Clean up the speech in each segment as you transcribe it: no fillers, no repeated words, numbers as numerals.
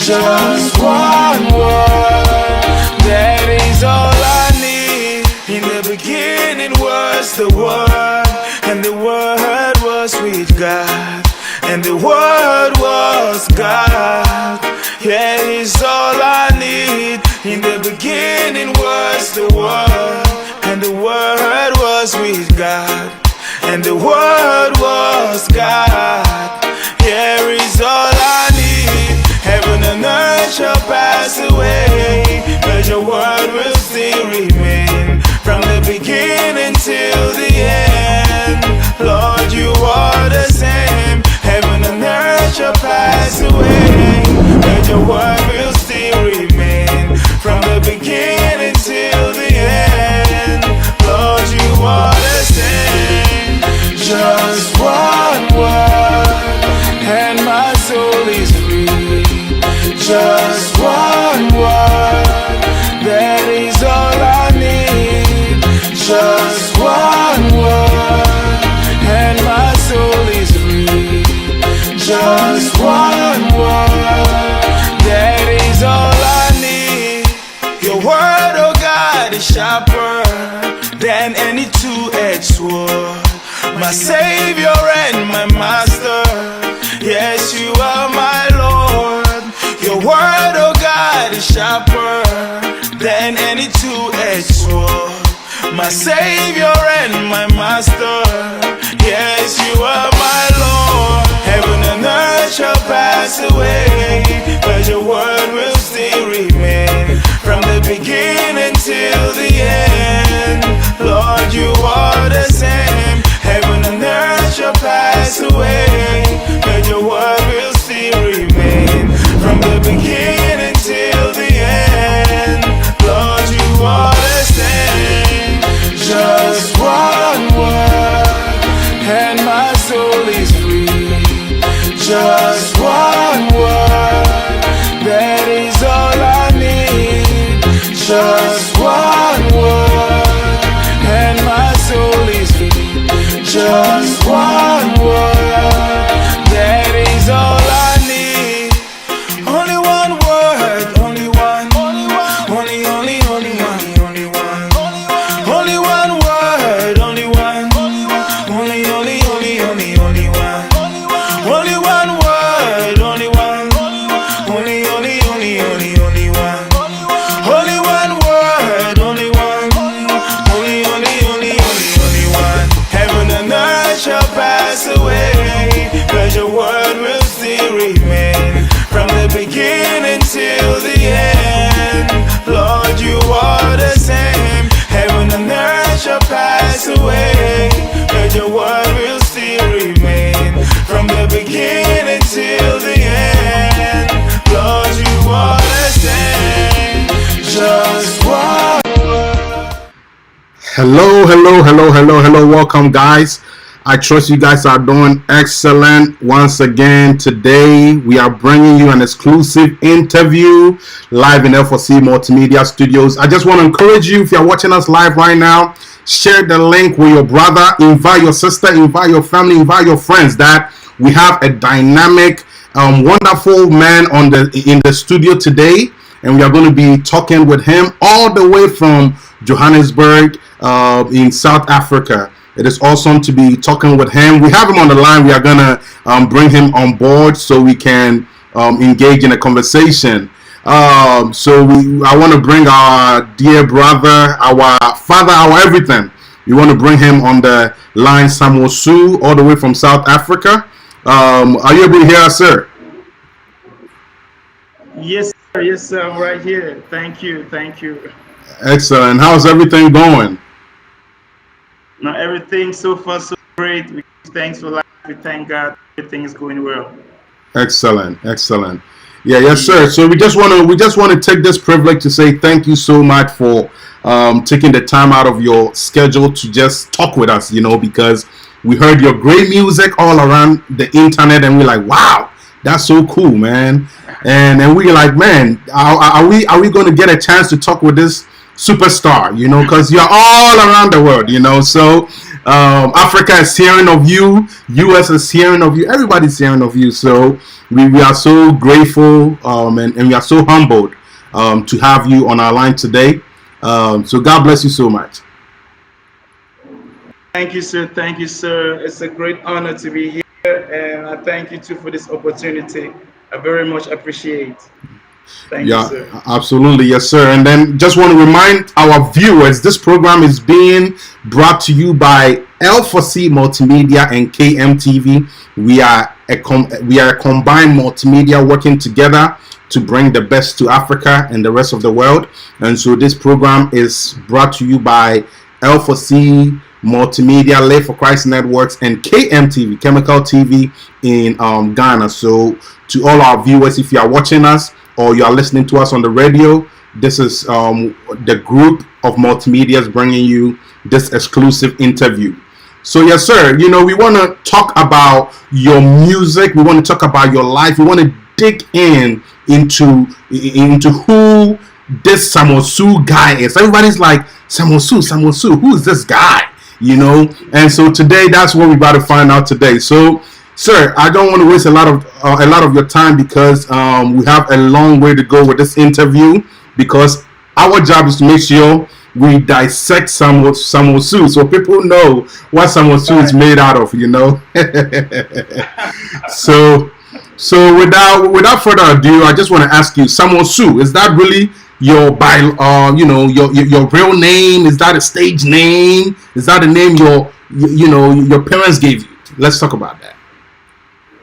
Just one word, that is all I need. In the beginning was the Word, and the Word was with God, and the Word was God. Yeah, it's all I need. In the beginning was the Word, and the Word was with God, and the Word was God. Here is all I need. Heaven and earth shall pass away, but your word will still remain. From the beginning till the end, Lord, you are the same. Heaven and earth shall pass away, but your word will still remain. From the beginning till the end, Lord, you are the same. Just one word, and my soul is free. Just one word, that is all I need. Just one word, and my soul is free. Just one word, that is all I need. Your word, oh God, is sharper than any two-edged sword. My Savior and my Master, yes, you are my Lord. Your word, oh God, is sharper than any two-edged sword. My Savior and my Master, yes, you are my Lord. Heaven and earth shall pass away, but your word will still remain. From the beginning till the end, Lord, you are the same. Heaven and earth shall pass away, but your word will still remain. From the beginning till the end, Lord, you are the same. Just one word, and my soul is free. Just one word, that is all I need. Just one word, and my soul is free. Just one word, that is all I need. Only one word, only one, only one, only one, only one, only one word, only one, only one, only one, only one word, only one, only one, only one, only one word, only one, only one. Heaven and earth shall pass away, but your word will still remain. From the beginning till the end, Lord, you are the same. Heaven and earth shall pass away, but your word will still remain. From the beginning till the end, Lord, you are the same. Just one word. Hello. Welcome, guys. I trust you guys are doing excellent. Once again, today we are bringing you an exclusive interview live in L4C Multimedia Studios. I just want to encourage you, if you're watching us live right now, share the link with your brother, invite your sister, invite your family, invite your friends, that we have a dynamic, wonderful man in the studio today, and we are going to be talking with him all the way from Johannesburg in South Africa. It is awesome to be talking with him. We have him on the line. We are going to bring him on board so we can engage in a conversation. I want to bring our dear brother, our father, our everything. We want to bring him on the line, Samuel Sue, all the way from South Africa. Are you able to hear us, sir? Yes, sir. Yes, sir. I'm right here. Thank you. Excellent. How's everything going? Now, everything so far so great. We thanks for life. We thank God. Everything is going well. Excellent. Yeah, yes, sir. So we just want to take this privilege to say thank you so much for taking the time out of your schedule to just talk with us. Because we heard your great music all around the internet, and we're like, wow, that's so cool, man. And we're like, man, are we going to get a chance to talk with this superstar? Because you're all around the world. So Africa is hearing of you. US is hearing of you. Everybody's hearing of you. So we are so grateful and we are so humbled to have you on our line today. So God bless you so much. Thank you, sir. Thank you, sir. It's a great honor to be here, and I thank you too for this opportunity. I very much appreciate. Thank you, sir. Absolutely, yes, sir. And then just want to remind our viewers, this program is being brought to you by L4C Multimedia and kmtv. We are a combined multimedia working together to bring the best to Africa and the rest of the world. And so this program is brought to you by L4C Multimedia, Live for Christ Networks, and KMTV, Chemical TV in Ghana. So to all our viewers, if you are watching us or you are listening to us on the radio, this is the group of multimedias bringing you this exclusive interview. So yes, sir, we want to talk about your music. We want to talk about your life. We want to dig into who this Samosu guy is. Everybody's like, Samosu, who is this guy? And so today, that's what we're about to find out today. So, sir, I don't want to waste a lot of your time because we have a long way to go with this interview, because our job is to make sure we dissect Samosu so people know what Samosu is made out of, So without further ado, I just want to ask you, Samosu, is that really your real name? Is that a stage name? Is that a name your parents gave you? Let's talk about that.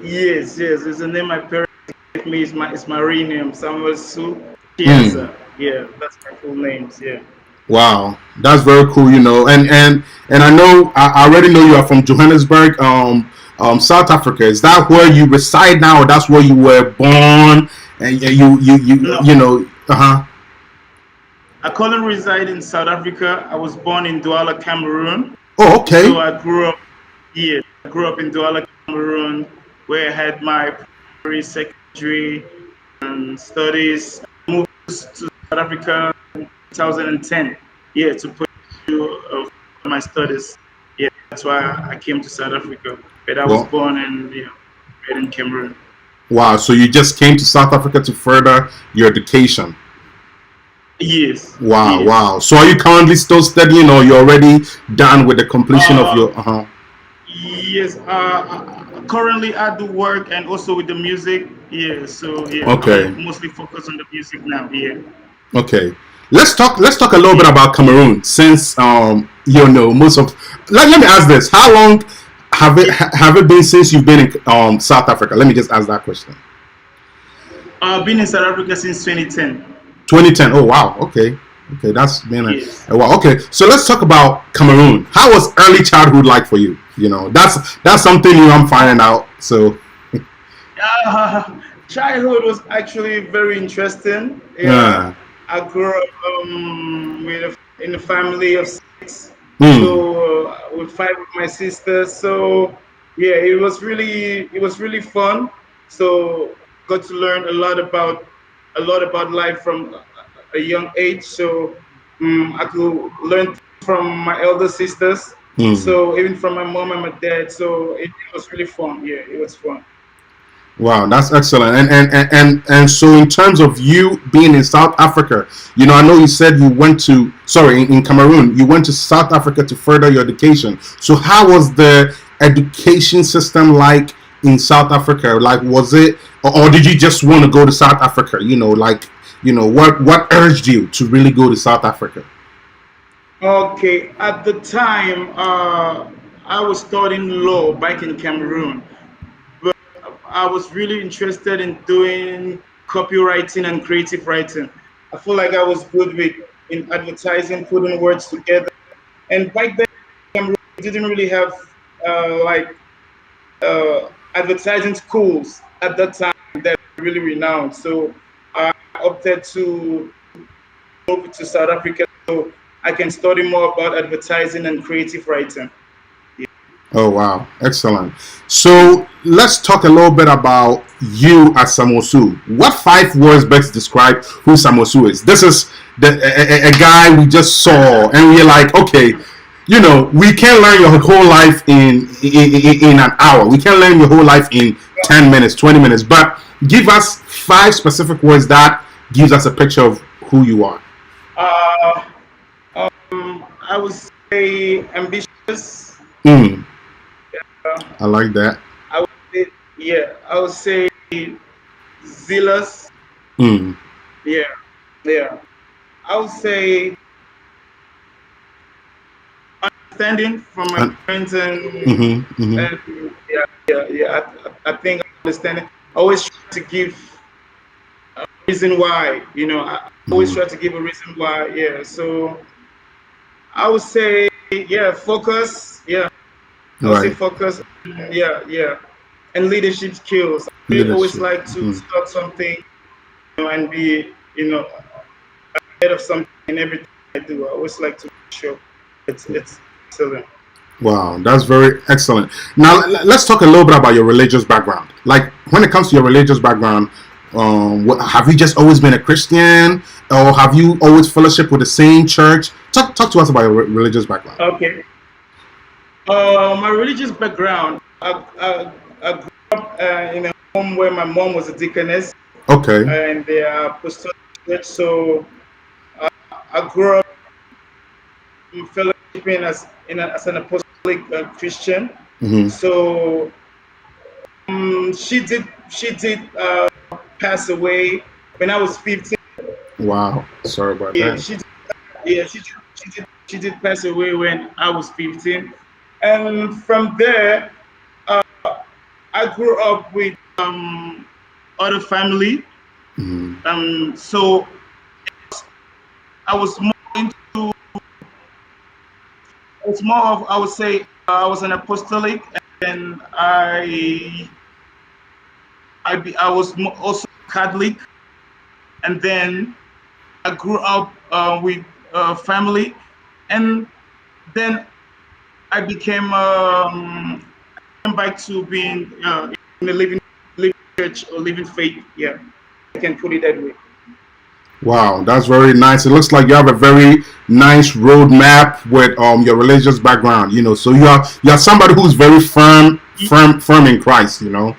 Yes, it's the name my parents gave me. It's my real name, Samosu. Yes, yeah, that's my full names. Yeah. Wow, that's very cool. And I know I already know you are from Johannesburg, South Africa. Is that where you reside now, or that's where you were born? And No. I currently reside in South Africa. I was born in Douala, Cameroon. Oh, okay. So I grew up in Douala, Cameroon, where I had my primary, secondary, and studies. I moved to South Africa in 2010. Yeah, to pursue my studies. Yeah, that's why I came to South Africa. But I was born in Cameroon. Wow, so you just came to South Africa to further your education? Yes. Wow, yes. Wow. So are you currently still studying, or you're already done with the completion of your... Yes. Currently I do work and also with the music. Yeah, so yeah. Okay. I'm mostly focused on the music now. Yeah. Okay. Let's talk a little bit about Cameroon, since most of... Let me ask this. How long have it been since you've been in South Africa? Let me just ask that question. I've been in South Africa since 2010. 2010. Oh wow. Okay. That's been a while. Okay. So let's talk about Cameroon. How was early childhood like for you? That's something new I'm finding out. So. Childhood was actually very interesting. Yeah. I grew up in a family of 6. So with 5 of my sisters. So yeah, it was really fun. So got to learn a lot about life from a young age. So I could learn from my elder sisters. So even from my mom and my dad. So it was really fun. Yeah, it was fun. Wow, that's excellent. And so in terms of you being in South Africa, I know you said you went to in Cameroon, you went to South Africa to further your education. So how was the education system like in South Africa? Like, was it, or did you just want to go to South Africa? What urged you to really go to South Africa? Okay, at the time, I was studying law back in Cameroon. I was really interested in doing copywriting and creative writing. I feel like I was good in advertising, putting words together. And back then, Cameroon didn't really have advertising schools at that time that were really renowned. So I opted to move to South Africa so I can study more about advertising and creative writing. Oh, wow. Excellent. So let's talk a little bit about you as Samosu. What 5 words best describe who Samosu is? This is a guy we just saw, and we're like, okay, we can't learn your whole life in an hour. We can't learn your whole life in 10 minutes, 20 minutes. But give us 5 specific words that gives us a picture of who you are. Uh, I would say ambitious. Mm, Uh, I like that. I would say, yeah, I would say zealous. Mm, Yeah, yeah. I would say understanding from my uh, friends mm-hmm, mm-hmm, and yeah, yeah, yeah. I think understanding. I always try to give a reason why. I always mm-hmm. try to give a reason why. Yeah. So I would say, yeah, focus. Yeah, I would say Right. focus. Yeah, yeah, and leadership skills. I always Leadership. like to Mm. start something, and be, ahead of something in everything I do. I always like to make sure it's excellent. Wow, that's very excellent. Now let's talk a little bit about your religious background. Like when it comes to your religious background, have you just always been a Christian, or have you always fellowship with the same church? Talk to us about your religious background. Okay. My religious background, I grew up in a home where my mom was a deaconess Okay. and the apostolic church. So I grew up fellowshipping as an apostolic Christian. Hmm. So she did pass away when I was 15. Wow. Sorry about Yeah, that. she did pass away when I was 15, and from there I grew up with other family. Hmm. So I was more into, it's more of, I would say, I was an apostolic, and I was also Catholic, and then I grew up with family, and then I became back to being in a living church or living faith. Yeah, I can put it that way. Wow, that's very nice. It looks like you have a very nice roadmap with your religious background. So you are somebody who's very firm in Christ. Yes,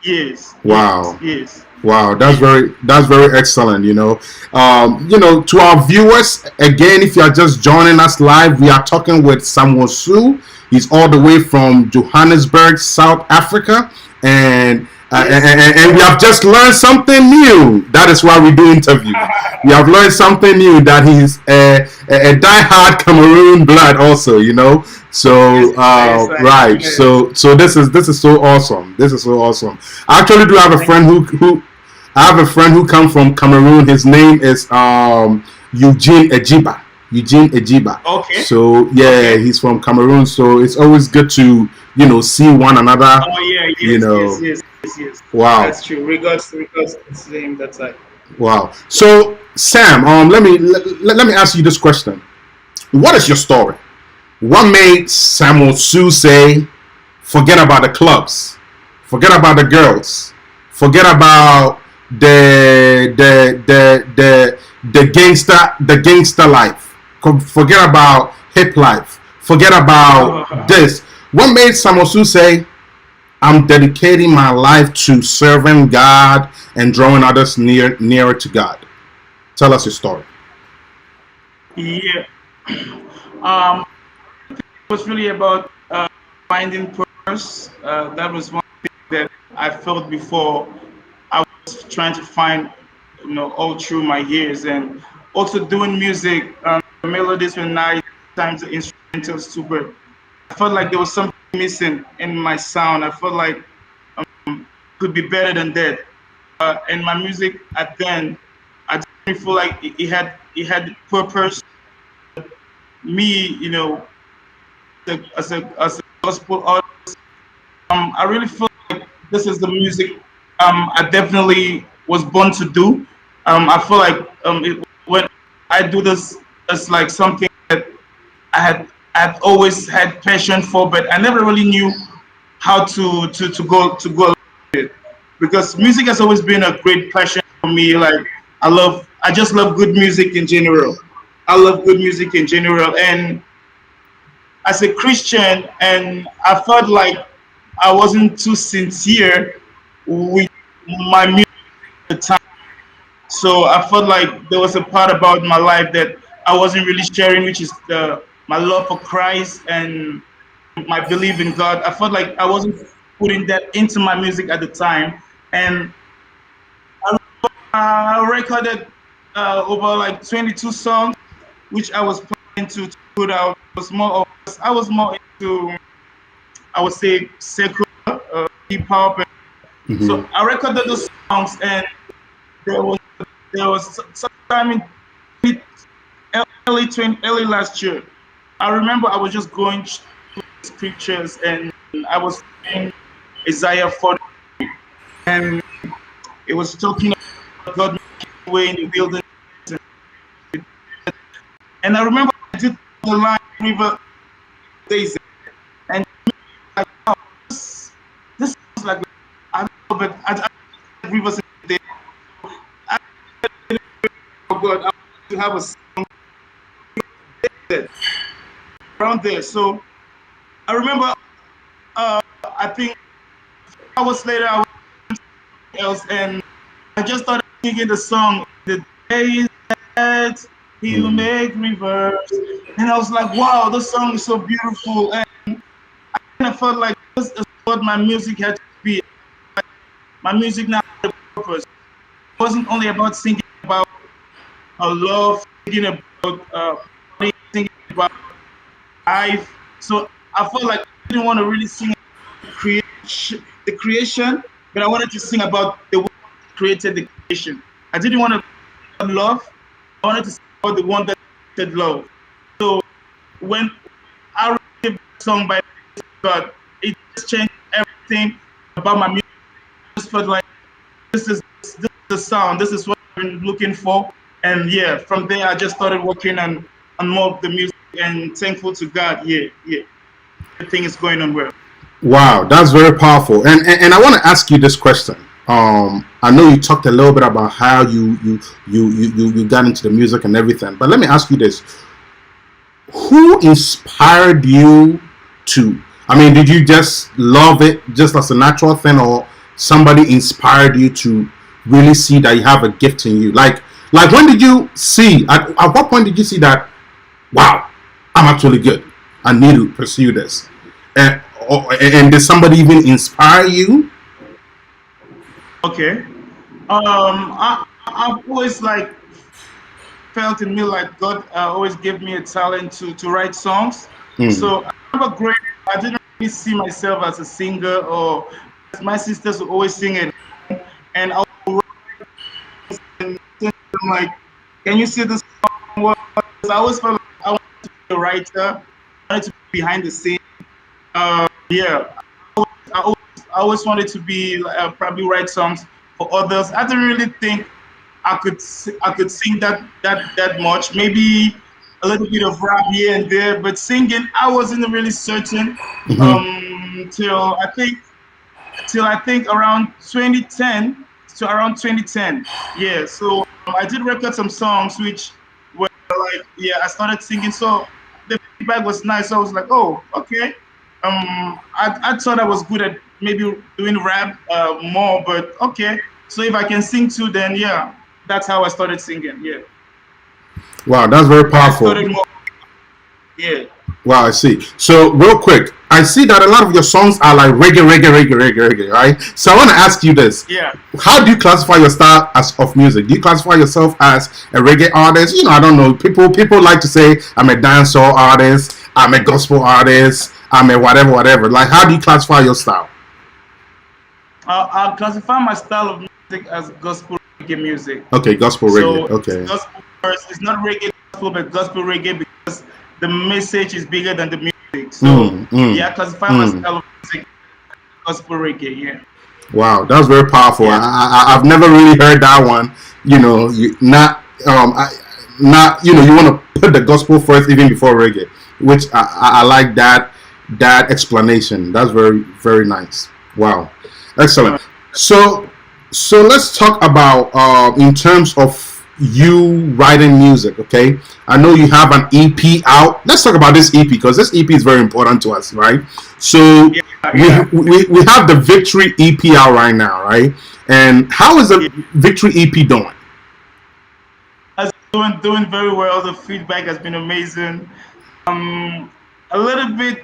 yes, Wow. yes, Wow, yes. that's very excellent. To our viewers, again, if you are just joining us live, we are talking with Samuel Su. He's all the way from Johannesburg, South Africa, and Yes. and we have just learned something new. That is why we do interviews. We have learned something new that he's a diehard Cameroon blood, also. Yes, So yes, right, yes. so this is so awesome. This is so awesome. I actually do have a Thank friend you. who I have a friend who comes from Cameroon. His name is Eugene Ejiba. Eugene Ejiba. Okay, So yeah, okay. he's from Cameroon. So it's always good to see one another. Oh yeah, You yes, yes, know, yes, yes, yes. wow, That's true. Regards to the same that side. wow. So Sam, let me ask you this question. What is your story? What made Samuel Su say, forget about the clubs, forget about the girls, forget about the gangster life, forget about hip life, forget about this? What made Samuel Su say, I'm dedicating my life to serving God and drawing others nearer to God? Tell us your story. Yeah. Um, it was really about finding purpose. That was one thing that I felt before I was trying to find, all through my years, and also doing music. The melodies were nice, times the instrumentals too, but I felt like there was something missing in my sound. I felt like could be better than that. And my music at then, I didn't feel like it had purpose. Me, as a gospel artist, I really feel like this is the music I definitely was born to do. I feel like when I do this, it's like something that I had always had passion for, but I never really knew how to go with it, because music has always been a great passion for me. Like I just love good music in general. I love good music in general, and as a Christian, and I felt like I wasn't too sincere with my music at the time. So I felt like there was a part about my life that I wasn't really sharing, which is my love for Christ and my belief in God. I felt like I wasn't putting that into my music at the time, and I recorded over like 22 songs, which I was planning to put out. I was more into, I would say, secular hip hop. Mm-hmm. So I recorded those songs, and there was sometime in early last year. I remember I was just going through scriptures, and I was reading Isaiah 40, and it was talking about God making way in the wilderness. And I remember I did the line river days, and like, oh, this is like, I love it. I rivers in there. I, oh God, I want to have a song around there. So I remember, I think hours later, I was else, and I just started singing the song. The days that He'll make rivers, and I was like, wow, this song is so beautiful, and I felt like this is what my music had to be. My music now had a purpose. It wasn't only about singing about love, singing about singing about life. So I felt like I didn't want to really sing the creation, but I wanted to sing about the one that created the creation. I didn't want to love. I wanted to sing about the one that created love. So when I received the song by God, it just changed everything about my music. I just felt like this is the sound. This is what I've been looking for. And yeah, from there I just started working on more of the music, and thankful to God. Yeah, everything is going on well. Wow, that's very powerful. And I want to ask you this question. I know you talked a little bit about how you got into the music and everything, but let me ask you this: who inspired you to? I mean, did you just love it just as a natural thing, or somebody inspired you to really see that you have a gift in you? Like when did you see? At what point did you see that? Wow, I'm actually good. I need to pursue this. And did somebody even inspire you? Okay. I've always like felt in me like God always gave me a talent to write songs. So I remember growing up, I didn't really see myself as a singer, or as my sisters would always sing it, and I would write and sing them like, can you see this song? I always felt like I wanted to be a writer. I wanted to be behind the scene. Yeah, I always wanted to be probably write songs for others. I didn't really think I could sing that much. Maybe a little bit of rap here and there, but singing I wasn't really certain till I think around 2010 to around 2010. Yeah, so I did record some songs which were like, yeah, I started singing. So the feedback was nice. So I was like, oh, okay. I thought I was good at maybe doing rap more, but okay. So if I can sing too, then yeah, that's how I started singing. Yeah. Wow, that's very I powerful. started more. Yeah. Wow, I see. So real quick, I see that a lot of your songs are like reggae, right? So I want to ask you this: Yeah. how do you classify your style as of music? Do you classify yourself as a reggae artist? You know, I don't know. People like to say I'm a dancehall artist, I'm a gospel artist, I'm a whatever. Like, how do you classify your style? I'll classify my style of music as gospel reggae music. Okay, gospel reggae. So Okay. it's gospel first. It's not reggae gospel, but gospel reggae, because the message is bigger than the music. So yeah, I classify my style of music as gospel reggae. Yeah. Wow, that's very powerful. Yeah. I've never really heard that one. You know, you want to put the gospel first even before reggae, which I like that explanation. That's very nice. Wow, excellent. So let's talk about in terms of you writing music, okay? I know you have an EP out. Let's talk about this EP because this EP is very important to us, right? So we have the Victory EP out right now, right? And how is the Victory EP doing? It's doing very well. The feedback has been amazing. A little bit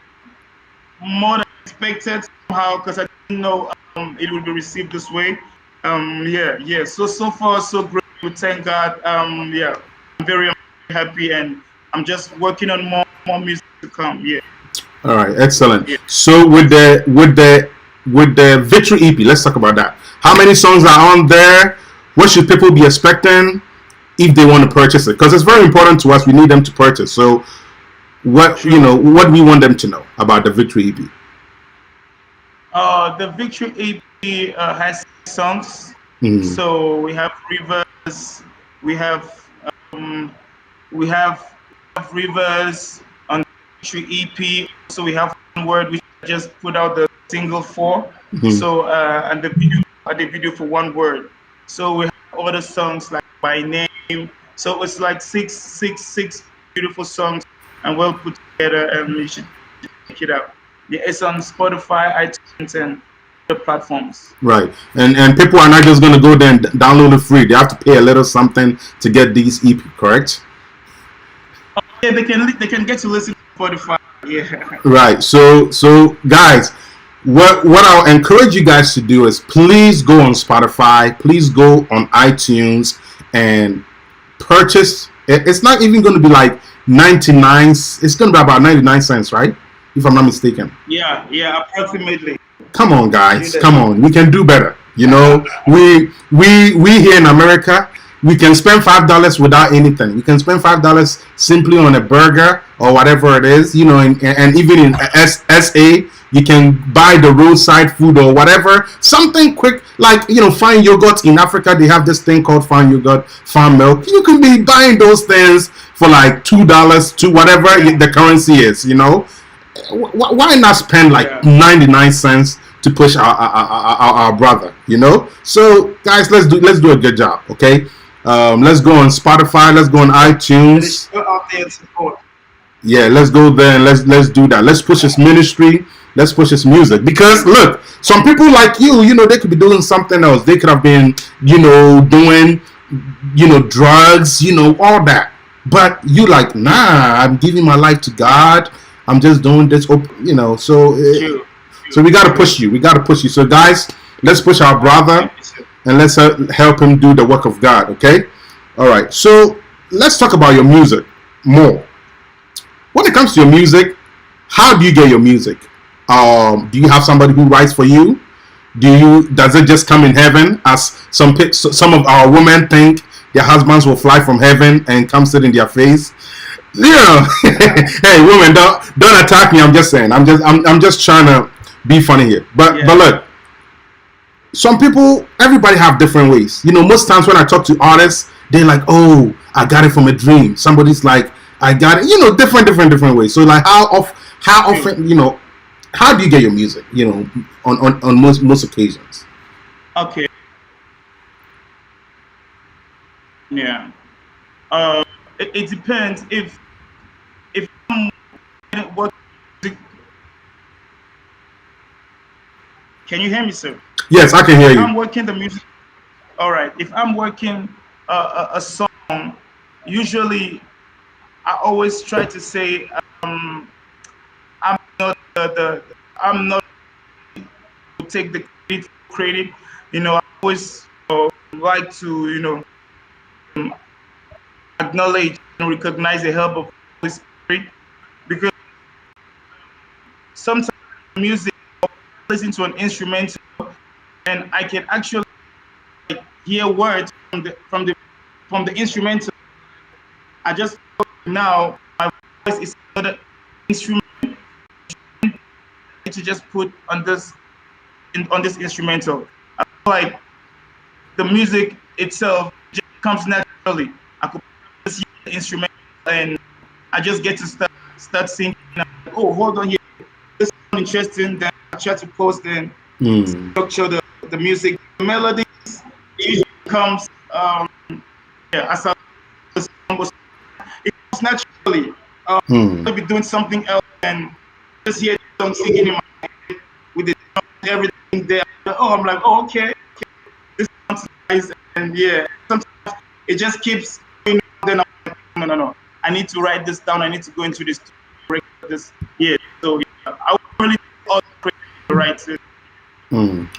more than expected somehow because I didn't know it would be received this way. So far so great. We thank God. I'm very happy, and I'm just working on more music to come. Yeah. All right, excellent. Yeah. So with the Victory EP, let's talk about that. How many songs are on there? What should people be expecting if they want to purchase it? Because it's very important to us. We need them to purchase. So what do we want them to know about the Victory EP? The Victory EP has songs. Mm-hmm. So we have Rivers, we have Rivers on the Victory EP. So we have One Word, we just put out the single for. Mm-hmm. So and the video for One Word. So we have other songs like My Name. So it's like six beautiful songs and well put together, and you should check it out. Yeah, it's on Spotify, iTunes, and the platforms. Right, and people are not just going to go there and download it free. They have to pay a little something to get these EP, correct? Yeah, they can get to listen to Spotify. Yeah. Right. So guys, what I'll encourage you guys to do is please go on Spotify, please go on iTunes and purchase. It's not even going to be like 99. It's going to be about 99 cents, right? If I'm not mistaken. Yeah, approximately. Come on, guys. Come on. We can do better. You know, we here in America, we can spend $5 without anything. We can spend $5 simply on a burger or whatever it is. You know, and even in SA, you can buy the roadside food or whatever. Something quick, like, Fine Yogurt in Africa. They have this thing called Fine Yogurt, Farm Milk. You can be buying those things for like $2 to whatever the currency is, Why not spend like 99 cents to push our brother, So guys, let's do a good job, okay? Let's go on Spotify, let's go on iTunes. Yeah, let's go there and let's do that. Let's push his ministry, let's push his music. Because look, some people like you, they could be doing something else. They could have been, doing, drugs, all that. But you like, nah, I'm giving my life to God. I'm just doing this, so we got to push you. We got to push you. So guys, let's push our brother and let's help him do the work of God, okay? All right. So let's talk about your music more. When it comes to your music, how do you get your music? Do you have somebody who writes for you? Does it just come in heaven, as some of our women think their husbands will fly from heaven and come sit in their face? Hey, women, don't attack me. I'm just saying. I'm just trying to be funny here. But look, some people, everybody have different ways. Most times when I talk to artists, they're like, "Oh, I got it from a dream." Somebody's like, "I got it." Different ways. So like, how often, how do you get your music? On most occasions. Okay. Yeah. It depends if I'm what. Can you hear me, sir? Yes, I can hear you. I'm working the music. All right. If I'm working a song, usually I always try to say I'm not I'm not to take the credit. I always like to acknowledge and recognize the help of the Holy Spirit, because sometimes music, listen to an instrumental and I can actually hear words from the instrumental. I just now my voice is another instrument to just put on this instrumental. I feel like the music itself just comes naturally. I could just use the instrument and I just get to start singing. Oh, hold on here. This is interesting. Then I try to post and structure the music. The melodies usually comes as I was, it was naturally. Hmm. I'll be doing something else and just hear the song singing in my head with the everything there. Oh, I'm like, oh, okay, this sounds nice, and yeah, sometimes it just keeps going on. Then I'm like, no, I need to write this down. I need to go into this to break this. Yeah, so yeah, I would really all right.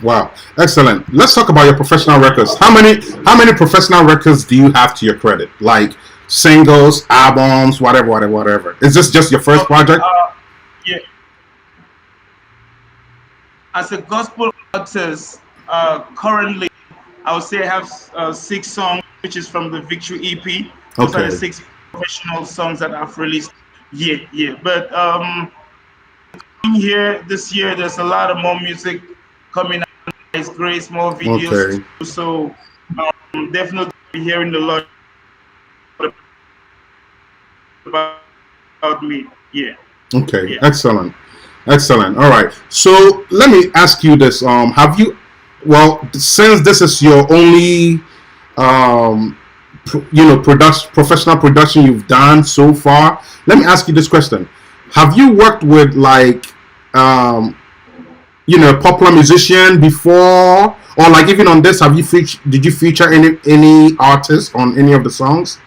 Wow, excellent. Let's talk about your professional records. How many professional records do you have to your credit? Like singles, albums, whatever. Is this just your first project? Yeah. As a gospel artist, currently, I would say I have 6 songs, which is from the Victory EP. Those are Okay. the 6 professional songs that I've released. Yeah. But here this year, there's a lot of more music coming out. There's grace, more videos. Okay. Too. So definitely be hearing a lot about me. Yeah. Okay. Yeah. Excellent. All right. So let me ask you this. Have you, well, since this is your only, professional production you've done so far, let me ask you this question. Have you worked with like, a popular musician before, or like even on this, did you feature any artists on any of the songs?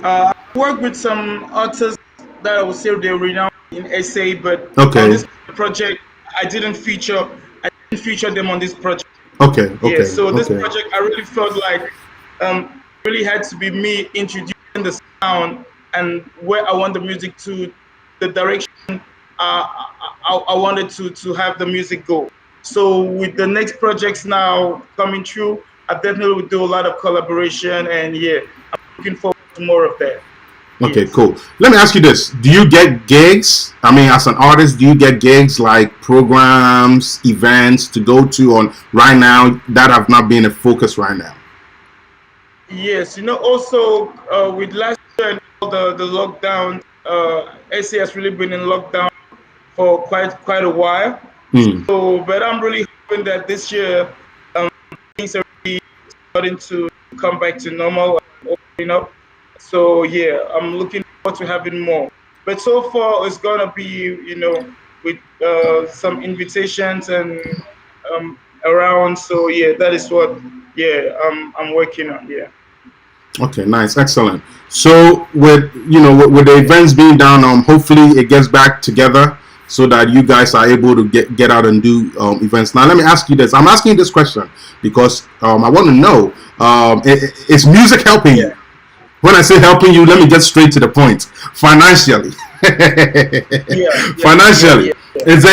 I work with some artists that I would say they're renowned in SA, but on Okay. this project, I didn't feature them on this project. Okay. Yeah, so this Okay. project, I really felt like really had to be me introducing the sound and where I want the music to, the direction I wanted to have the music go. So with the next projects now coming through, I definitely will do a lot of collaboration, and yeah, I'm looking forward to more of that. Okay, Yes. cool. Let me ask you this. Do you get gigs? I mean, as an artist, do you get gigs like programs, events to go to on right now that have not been a focus right now? Yes, also with last year and all the lockdown, SA has really been in lockdown for quite a while. Hmm. So, but I'm really hoping that this year things are really starting to come back to normal, opening up. So yeah, I'm looking forward to having more. But so far, it's gonna be with some invitations and around. So yeah, that is what I'm working on. Yeah. Okay, nice, excellent. So with the events being down, hopefully it gets back together so that you guys are able to get out and do events. Now, let me ask you this. I'm asking you this question because I want to know: is music helping you? When I say helping you, let me get straight to the point. Financially, financially, is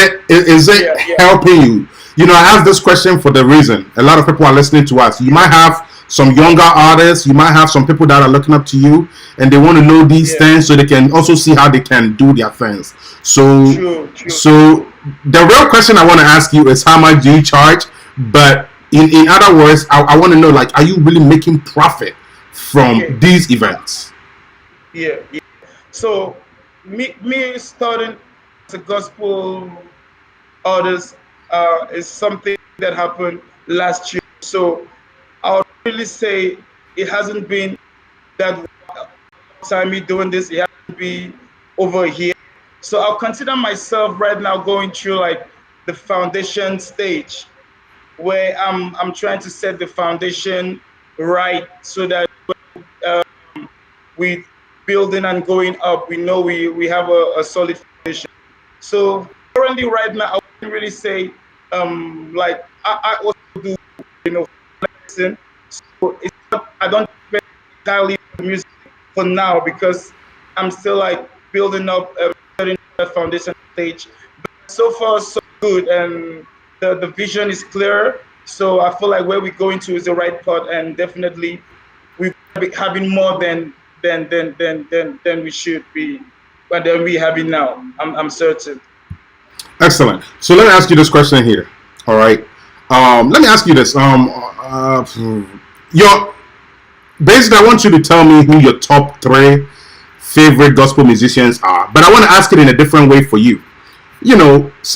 it helping you? I ask this question for the reason a lot of people are listening to us. You might have some younger artists, you might have some people that are looking up to you, and they want to know these things so they can also see how they can do their things. So, True. so the real question I want to ask you is how much do you charge? But in other words, I want to know, like, are you really making profit from these events? Yeah. So me starting as a gospel artist is something that happened last year. So I would really say it hasn't been that time me doing this. It hasn't been over here. So I'll consider myself right now going through like the foundation stage where I'm trying to set the foundation right so that we building and going up, we know we have a solid foundation. So currently, right now, I wouldn't really say like I also do listen. So it's not, I don't depend entirely on music for now because I'm still like building up setting that foundation stage. But so far, so good, and the vision is clear. So I feel like where we're going to is the right path, and definitely we're having more than we should be, but than we having now. I'm certain. Excellent. So let me ask you this question here. All right. Let me ask you this. Your basically, I want you to tell me who your top 3 favorite gospel musicians are. But I want to ask it in a different way for you.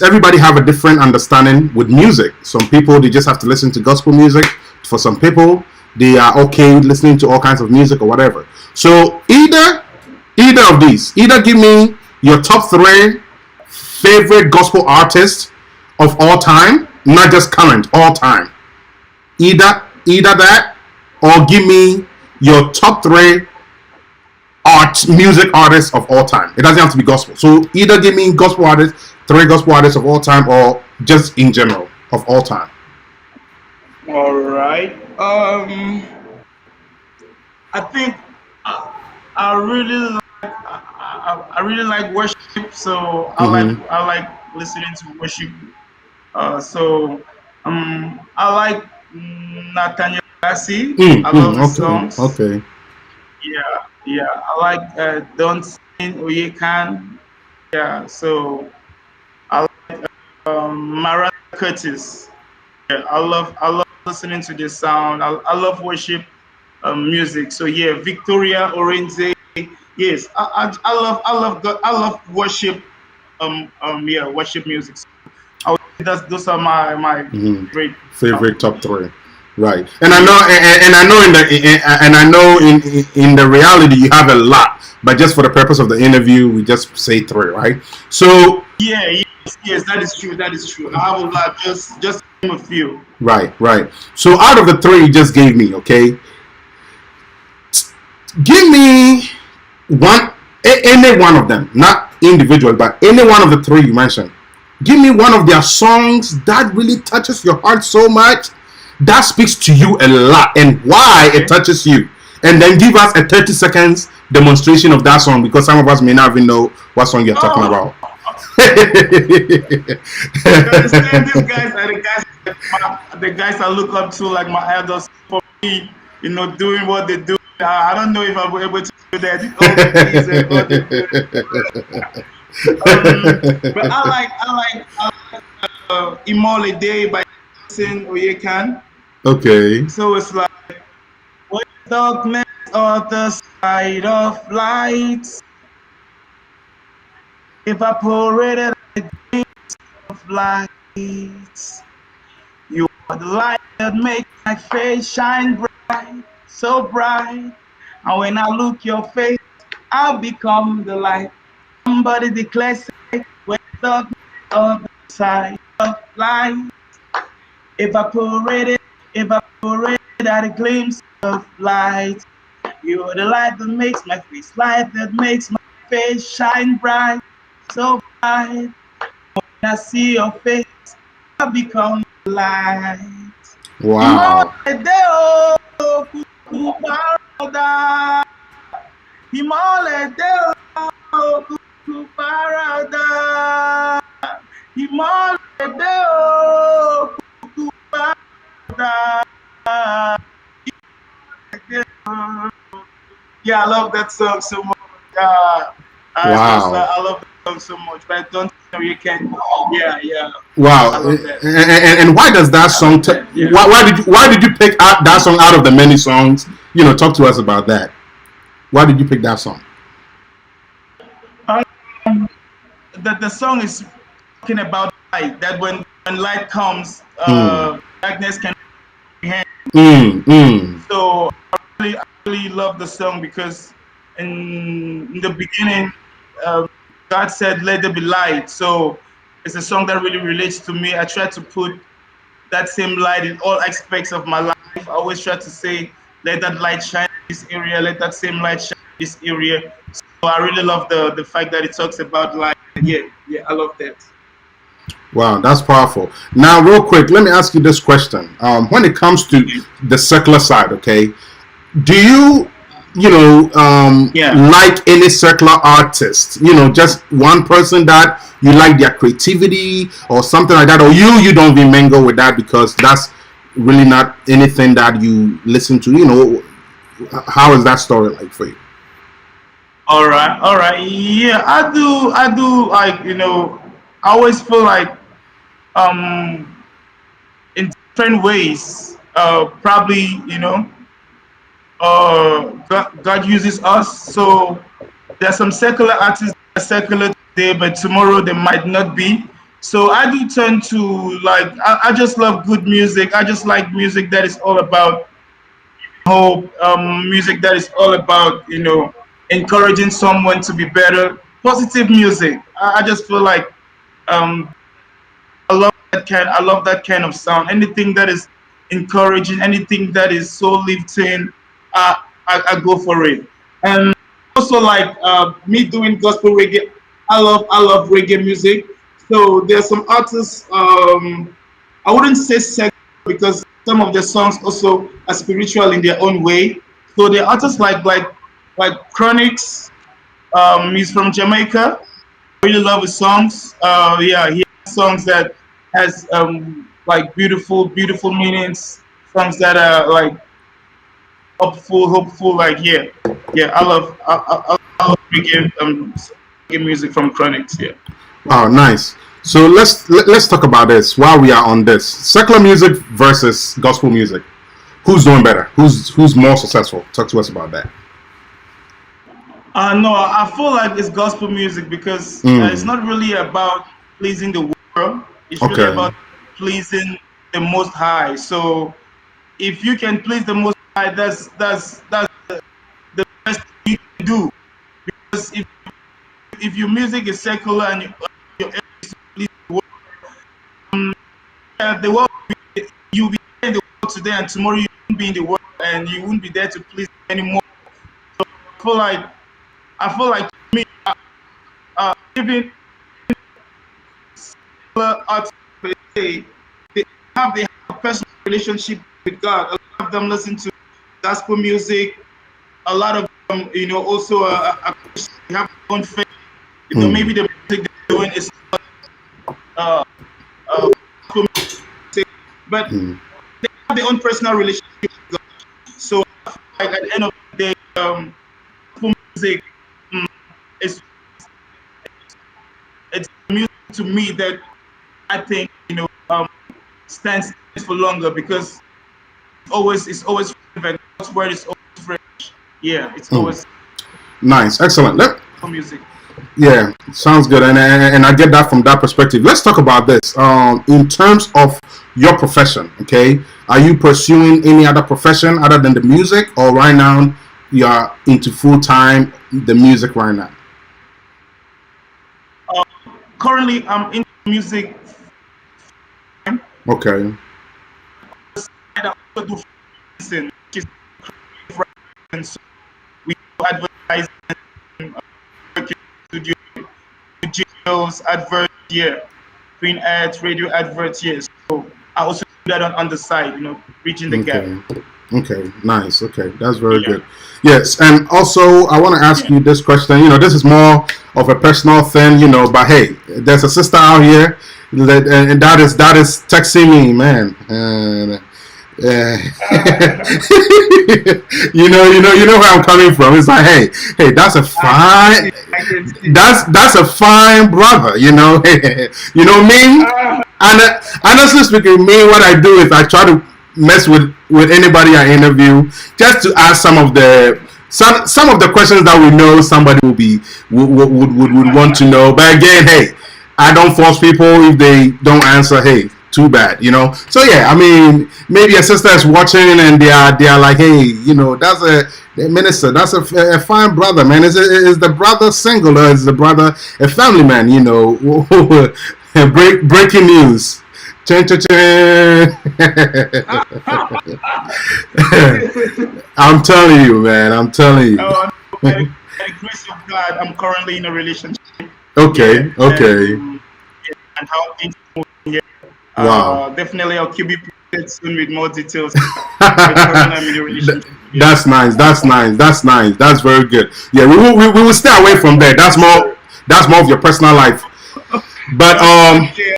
Everybody have a different understanding with music. Some people, they just have to listen to gospel music. For some people, they are okay with listening to all kinds of music or whatever. So either of these, either give me your top three favorite gospel artists of all time, not just current, all time. Either that, or give me your top three music artists of all time. It doesn't have to be gospel. So either give me gospel artists, three gospel artists of all time, or just in general of all time. All right. I think I really I really like worship, so I like listening to worship. So I like Nathaniel Bassey. I love his Okay, songs. okay. Yeah. I like Don't Sing Oyekan. Yeah. So I like Mariah Curtis. Yeah, I love listening to this sound. I love worship music. So yeah, Victoria Orenze. Yes, I love worship. Yeah, worship music. So I would say those are my great. Favorite top three, right? And I know, and I know and I know in the reality you have a lot, but just for the purpose of the interview, we just say three, right? So Yeah, yes, that is true. That is true. I have a lot. Just name a few. right. So out of the three you just gave me, okay, give me any one of them, not individual, but any one of the three you mentioned. Give me one of their songs that really touches your heart so much, that speaks to you a lot, and why it touches you. And then give us a 30 seconds demonstration of that song, because some of us may not even know what song you're talking about. You understand? These guys are the guys I look up to, like my idols. For me, doing what they do. I don't know if I'll be able to do that. All the keys and all the but I like Imole Day by Sin Oyekan. Okay. So it's like what darkness on the side of light evaporated of light. You are the light that makes my face shine bright, so bright. And when I look your face, I'll become the light. Somebody declares when darkness on the side of light evaporated at a glimpse of light. You are the light that makes my face, light that makes my face shine bright, so bright. When I see your face, I become the light. Wow. Yeah, I love that song so much. Wow. I love that song so much, but I don't know you can. Yeah. Wow. I love that. And why does that I song? love that. Yeah. Why did you pick out that song out of the many songs? Talk to us about that. Why did you pick that song? The song is talking about light. That when light comes, darkness can comprehend. So I really love the song because in the beginning, God said, "Let there be light." So it's a song that really relates to me. I try to put that same light in all aspects of my life. I always try to say, "Let that light shine in this area. Let that same light shine in this area." So I really love the fact that it talks about light. Yeah, I love that. Wow, that's powerful. Now, real quick, let me ask you this question. When it comes to the secular side, okay, do you, like any secular artist? Just one person that you like their creativity or something like that, or you don't even mingle with that because that's really not anything that you listen to. How is that story like for you? All right. Yeah, I do. Like I always feel like um in different ways. Probably God uses us. So there's some secular artists that are secular today, but tomorrow they might not be. So I do turn to I just love good music. I just like music that is all about hope, music that is all about, encouraging someone to be better. Positive music. I just feel like um, I love that kind of sound. Anything that is encouraging, anything that is so lifting, I go for it. And also like me doing gospel reggae. I love reggae music. So there's some artists. I wouldn't say secular because some of their songs also are spiritual in their own way. So the artists like Chronix. He's from Jamaica. Really love his songs. Yeah, he has songs that has like beautiful meanings. Songs that are like hopeful. Like yeah. I love reggae music from Chronix. Yeah. Oh, nice. So let's talk about this while we are on this. Secular music versus gospel music. Who's doing better? Who's more successful? Talk to us about that. No, I feel like it's gospel music because it's not really about pleasing the world. It's really Okay. about pleasing the Most High. So if you can please the Most High, that's the best you can do. Because if your music is secular and your aim is to please the world, the world you'll be in the world today and tomorrow you won't be in the world and you won't be there to please anymore. So I feel like me, even artists, they have a personal relationship with God. A lot of them listen to gospel music. A lot of them, also they have their own faith. Maybe the music they're doing is uh, gospel music, but they have their own personal relationship with God. So, like at the end of the day, gospel music is it's music to me that I think stands for longer because it's always relevant. God's word is always fresh. Yeah, it's always Nice, excellent. music. Yeah, sounds good, and I get that from that perspective. Let's talk about this. In terms of your profession, okay, are you pursuing any other profession other than the music, or right now you are into full time the music right now? Currently, I'm in music. Okay. I also do freelancing, which is and so we do advertising, working studio, videos, adverts, yeah, print ads, radio adverts, yes. So I also do that on the side, bridging the gap. Okay, nice. Okay, that's very Yeah. good. Yes, and also I want to ask Yeah. you this question. This is more of a personal thing, but hey, there's a sister out here, and that is texting me, man, and you know where I'm coming from. It's like, hey, that's a fine, I can see. that's a fine brother, you know me. And honestly speaking, me, what I do is I try to mess with anybody I interview, just to ask some of the questions that we know somebody would want to know. But again, hey, I don't force people. If they don't answer, hey, too bad. So yeah, I mean, maybe a sister is watching and they are like, hey, that's a minister, that's a fine brother, man. Is the brother single, or is the brother a family man? Breaking news. Chin, chin, chin. I'm telling you, man. I'm telling you. Oh, by the grace of God, I'm currently in a relationship. Okay. Yeah, Okay. yeah, and how things move. Yeah. Wow. Definitely, I'll keep you posted soon with more details. But currently, I'm in a relationship. Yeah. That's nice. That's nice. That's nice. That's very good. Yeah, we will stay away from there. That's more of your personal life. But Okay.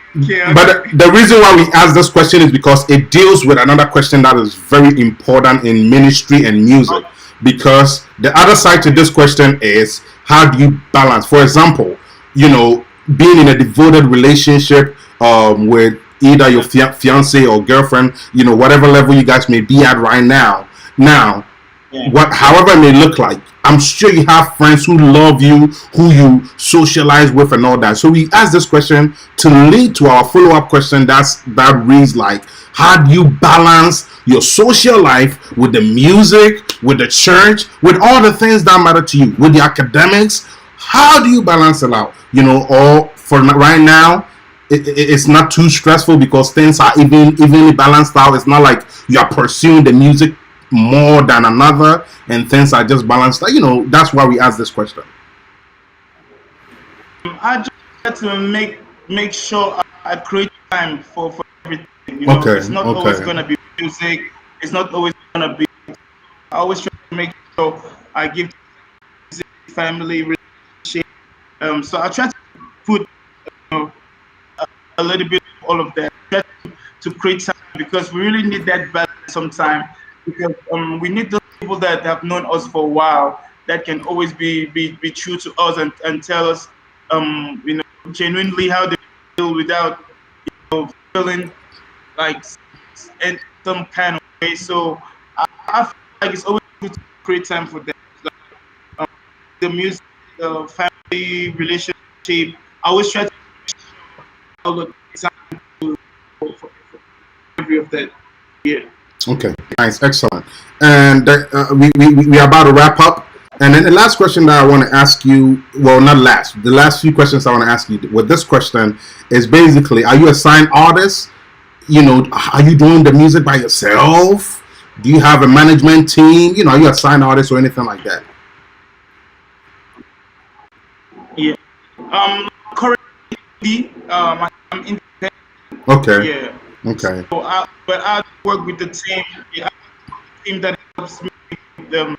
but the reason why we ask this question is because it deals with another question that is very important in ministry and music. Because the other side to this question is, how do you balance? For example, being in a devoted relationship with either your fiance or girlfriend, whatever level you guys may be at right now. Now, Yeah. however it may look like, I'm sure you have friends who love you, who you socialize with, and all that. So we ask this question to lead to our follow-up question. That reads like, how do you balance your social life with the music, with the church, with all the things that matter to you, with the academics? How do you balance it out? Or for right now, it's not too stressful because things are evenly balanced out. It's not like you are pursuing the music more than another and things are just balanced out. That's why we ask this question. I just try to make sure I create time for everything. Okay, It's not always gonna be music. It's not always gonna be. I always try to make sure I give family relationship. So I try to put a little bit of all of that. Try to create time because we really need that balance sometimes. Because we need those people that have known us for a while that can always be true to us and tell us genuinely how they feel without feeling like in some kind of way. So I feel like it's always good to create time for them. Like, the music, the family relationship. I always try to all the time for every of that. Yeah. Okay, nice, excellent. And we are about to wrap up. And then the last question that I want to ask you, well, not last, the last few questions I want to ask you with this question is basically, are you a signed artist? Are you doing the music by yourself? Do you have a management team? Are you a signed artist or anything like that? Yeah. Currently, I'm independent. Okay. Yeah. Okay. So but I work with the team. Yeah, team that helps me with them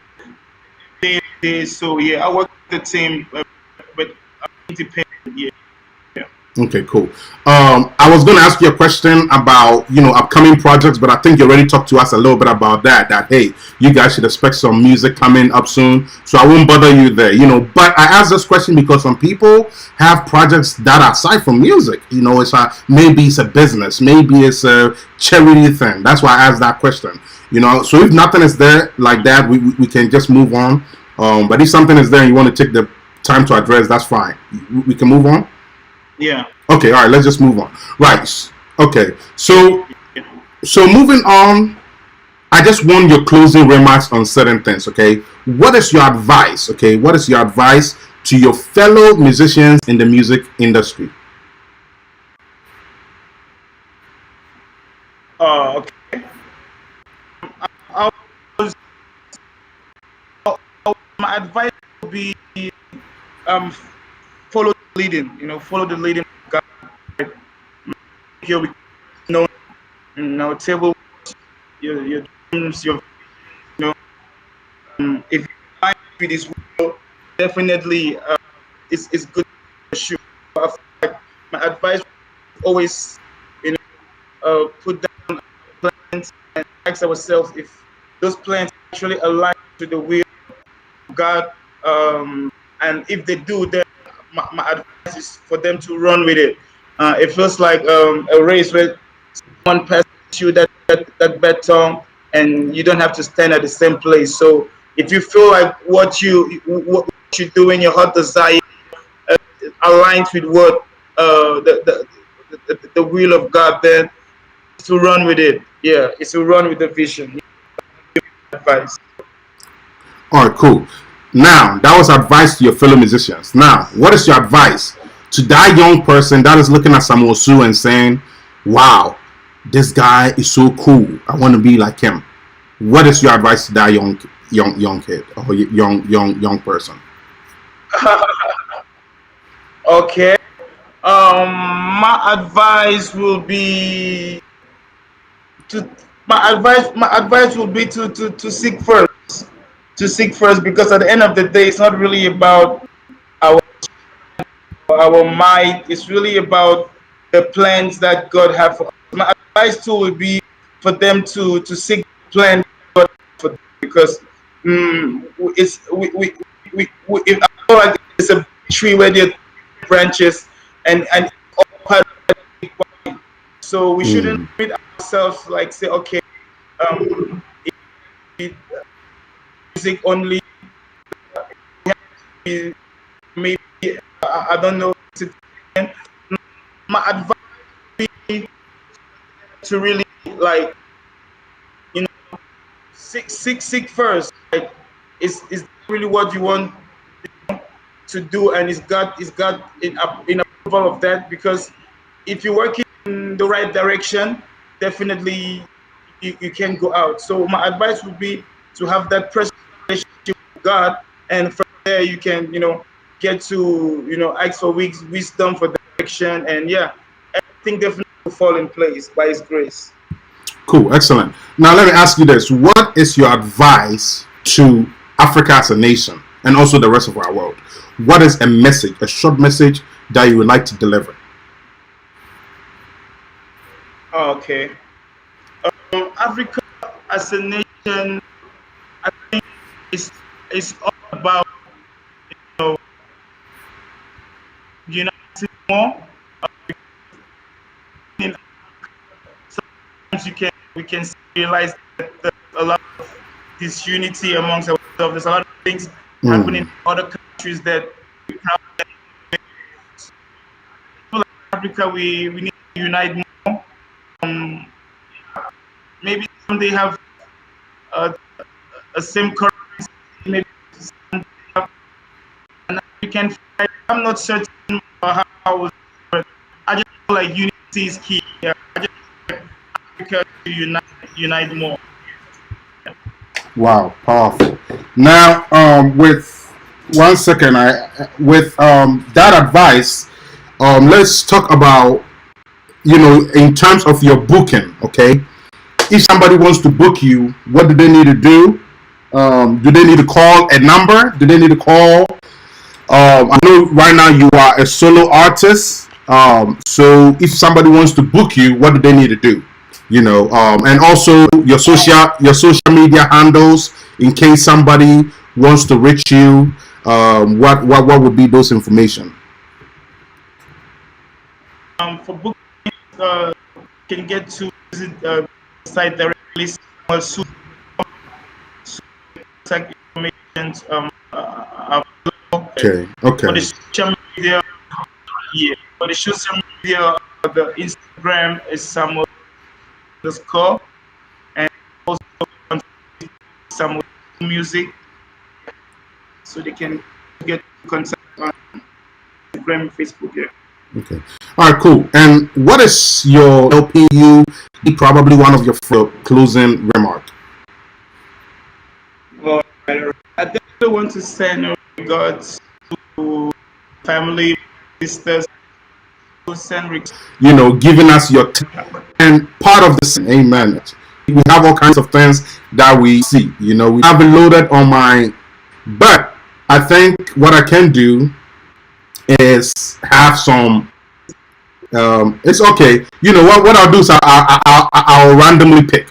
day. So yeah, I work with the team, but I'm independent. Yeah. Okay, cool. I was going to ask you a question about upcoming projects, but I think you already talked to us a little bit about that. That hey, you guys should expect some music coming up soon. So I won't bother you there. But I asked this question because some people have projects that are aside from music. Maybe it's a business, maybe it's a charity thing. That's why I asked that question. So if nothing is there like that, we can just move on. But if something is there and you want to take the time to address, that's fine. We can move on. Yeah. Okay, all right, let's just move on. Right. Okay. So moving on, I just want your closing remarks on certain things, okay? What is your advice, okay? What is your advice to your fellow musicians in the music industry? Okay. I was, my advice would be follow the leading. Follow the leading of God. Here we know table your dreams, if you find with this world, definitely it's good to shoot. Like my advice always put down plans and ask ourselves if those plans actually align to the will of God, and if they do, then my advice is for them to run with it. It feels like a race where one passes you that baton, and you don't have to stand at the same place. So if you feel like what you do in your heart desire aligns with what the will of God, then it's to run with it. Yeah, it's to run with the vision. Advice. All right, cool. Now, that was advice to your fellow musicians. Now, what is your advice to that young person that is looking at Samuel Su and saying, wow, this guy is so cool. I want to be like him. What is your advice to that young kid or young person? Okay. My advice will be to my advice will be to seek first. To seek first, because at the end of the day, it's not really about our our might. It's really about the plans that God has for us. My advice too would be for them to seek the plan God has for them, because it's if I feel like it's a tree where there are branches and all part of it. So we shouldn't limit ourselves like say okay, um, it, music only. maybe I don't know. My advice would be to really like, you know, seek first. Like, is really what you want to do, and it's got in approval of that, because if you work in the right direction, definitely you can go out. So my advice would be to have that personal relationship with God, and from there you can, get to, ask for wisdom for direction, and yeah, everything definitely will fall in place by His grace. Cool, excellent. Now let me ask you this: what is your advice to Africa as a nation, and also the rest of our world? What is a message, a short message that you would like to deliver? Okay. Africa as a nation, I think it's all about, uniting more. In Sometimes we can realize that there's a lot of disunity amongst ourselves. There's a lot of things happening in other countries that we have. So like Africa, we need to unite more. Maybe someday have a same currency, maybe and we can fight. I'm not certain how, but I just feel like unity is key. Yeah, I just feel like Africa to unite more. Yeah. Wow, powerful. Now, with 1 second, with that advice, let's talk about, in terms of your booking. Okay, if somebody wants to book you, what do they need to do? Do they need to call a number? Do they need to call? I know right now you are a solo artist. So if somebody wants to book you, what do they need to do? And also your social media handles, in case somebody wants to reach you. What would be those information? For booking, can get to visit the site directly. Also, information Okay. for the social media. Yeah, for the social media, the Instagram is Samuel underscore, and also on Samuel Music, so they can get contact on Instagram and Facebook. Yeah. Okay. All right. Cool. And what is your LPU? Probably one of your closing remark. Well, I definitely want to send regards to family, sisters, who send regards. Giving us your and part of the amen. We have all kinds of things that we see. We haven't loaded on my, but I think what I can do is have some. It's okay. What I'll do is I'll randomly pick.